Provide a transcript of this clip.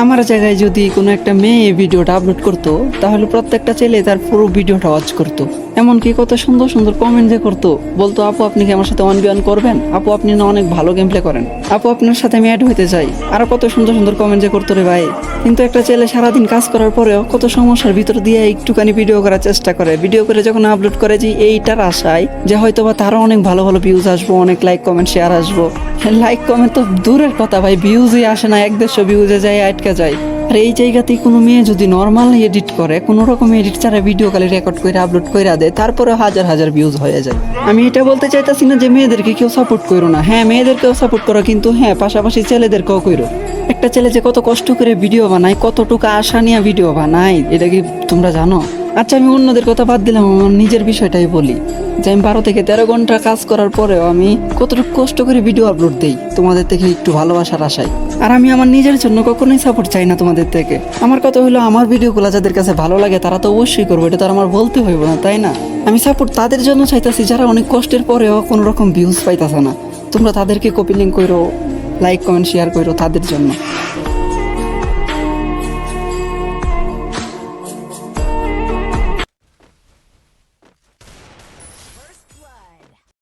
আমার জায়গায় যদি কোনো একটা মেয়ে এই ভিডিওটা আপলোড করতো তাহলে প্রত্যেকটা ছেলে তার পুরো ভিডিওটা ওয়াচ করতো। এমনকি কত সুন্দর সুন্দর কমেন্ট যে করতো, বলতো আপু আপনি কি আমার সাথে 1v1 করবেন, আপু আপনি না অনেক ভালো গেম প্লে করেন, আপু আপনার সাথে আমি অ্যাড হইতে চাই, আরো কত সুন্দর সুন্দর কমেন্ট যে করতো রে ভাই। কিন্তু একটা ছেলে সারাদিন কাজ করার পরেও কত সমস্যার ভিতর দিয়ে একটুখানি ভিডিও করার চেষ্টা করে, ভিডিও করে যখন আপলোড করে যে এইটার আশায় যে হয়তো বা তারও অনেক ভালো ভালো ভিউজ আসবো, অনেক লাইক কমেন্ট শেয়ার আসবো। লাইক কমেন্ট তো দূরের কথা ভাই, ভিউজই আসে না, 100 ভিউজে যায় আটকা যায়। আর এই জায়গাতেই কোনো মেয়ে যদি নর্মাল এডিট করে, কোনো রকম এডিট ছাড়া ভিডিও খালি রেকর্ড করে আপলোড করে দেয়, তারপরে হাজার হাজার ভিউজ হয়ে যায়। আমি এটা বলতে চাইতাছি না যে মেয়েদেরকে কেউ সাপোর্ট করো না, হ্যাঁ মেয়েদেরকেও সাপোর্ট করো, কিন্তু হ্যাঁ পাশাপাশি ছেলেদেরকেও করো। একটা ছেলে যে কত কষ্ট করে ভিডিও বানায়, কতটুকু আশা নিয়ে ভিডিও বানায়, এটা কি তোমরা জানো? আচ্ছা আমি অন্যদের কথা বাদ দিলাম, আমার নিজের বিষয়টাই বলি যে আমি 12 থেকে 13 ঘন্টা কাজ করার পরেও আমি কতটুকু কষ্ট করে ভিডিও আপলোড দিই তোমাদের থেকে একটু ভালোবাসার আশায়। আর আমি আমার নিজের জন্য কখনোই সাপোর্ট চাই না তোমাদের থেকে। আমার কথা হলো আমার ভিডিওগুলো যাদের কাছে ভালো লাগে তারা তো অবশ্যই করবো, এটা তো আর আমার বলতে হইব না, তাই না? আমি সাপোর্ট তাদের জন্য চাইতাছি যারা অনেক কষ্টের পরেও কোনো রকম ভিউজ পাইতাছে না। তোমরা তাদেরকে কপি লিঙ্ক করো, লাইক কমেন্ট শেয়ার করো তাদের জন্য।